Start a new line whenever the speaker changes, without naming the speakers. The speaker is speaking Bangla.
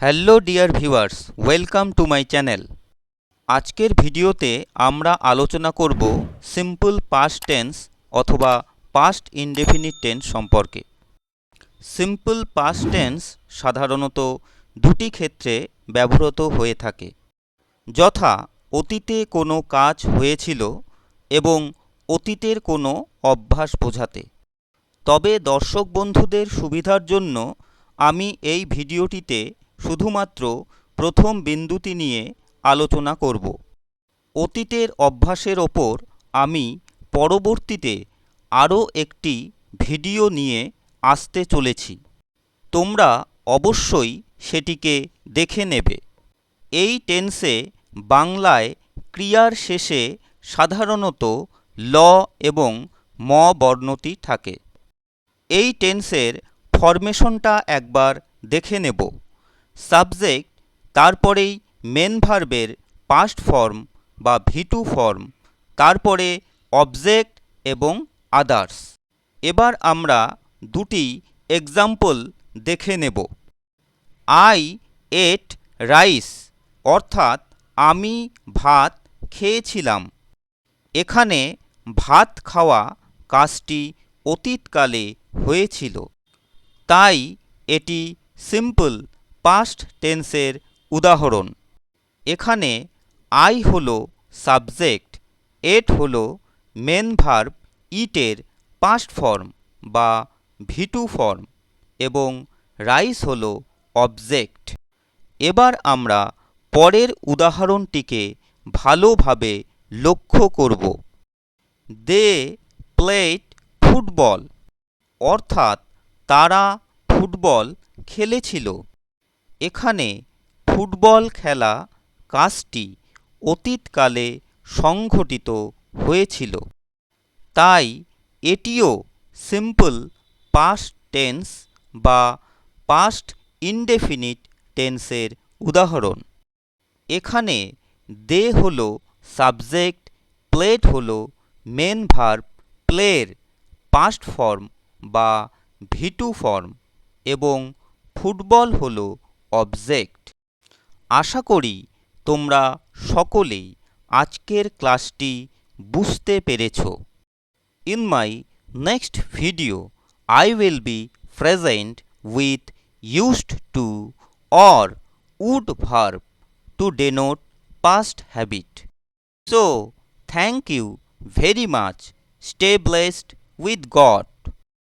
Hello dear viewers, welcome to my channel. আজকের ভিডিওতে আমরা আলোচনা করব সিম্পল পাস্ট টেন্স অথবা পাস্ট ইনডেফিনিট টেন্স সম্পর্কে। সিম্পল পাস্ট টেন্স সাধারণত দুটি ক্ষেত্রে ব্যবহৃত হয়ে থাকে, যথা অতীতে কোনো কাজ হয়েছিল এবং অতীতের কোনো অভ্যাস বোঝাতে। তবে দর্শক বন্ধুদের সুবিধার জন্য আমি এই ভিডিওটিতে শুধুমাত্র প্রথম বিন্দুটি নিয়ে আলোচনা করব। অতীতের অভ্যাসের ওপর আমি পরবর্তীতে আরও একটি ভিডিও নিয়ে আসতে চলেছি, তোমরা অবশ্যই সেটিকে দেখে নেবে। এই টেন্সে বাংলায় ক্রিয়ার শেষে সাধারণত ল এবং ম বর্ণটি থাকে। এই টেন্সের ফরমেশনটা একবার দেখে নেব। সাবজেক্ট, তারপরেই মেন ভার্বের পাস্ট ফর্ম বা V2 ফর্ম, তারপরে অবজেক্ট এবং আদার্স। এবার আমরা দুটি এক্সাম্পল দেখে নেব। আই এট রাইস, অর্থাৎ আমি ভাত খেয়েছিলাম। এখানে ভাত খাওয়া কাজটি অতীতকালে হয়েছিল, তাই এটি সিম্পল পাস্ট টেন্সের উদাহরণ। এখানে আই হল সাবজেক্ট, এট হল মেন ভার্ব ইটের পাস্ট ফর্ম বা V2 ফর্ম এবং রাইস হল অবজেক্ট। এবার আমরা পরের উদাহরণটিকে ভালোভাবে লক্ষ্য করব। দে প্লেড ফুটবল, অর্থাৎ তারা ফুটবল খেলেছিল। এখানে ফুটবল খেলা কাজটি অতীতকালে সংঘটিত হয়েছিল, তাই এটিও সিম্পল পাস্ট টেন্স বা পাস্ট ইনডেফিনিট টেন্সের উদাহরণ। এখানে দে হল সাবজেক্ট, প্লেড হল মেন ভার্ব প্লের পাস্ট ফর্ম বা V2 ফর্ম এবং ফুটবল হল অবজেক্ট। আশা করি তোমরা সকলেই আজকের ক্লাসটি বুঝতে পেরেছ। In my next video I will be present with used to or would verb to denote past habit. So, thank you very much. Stay blessed with God.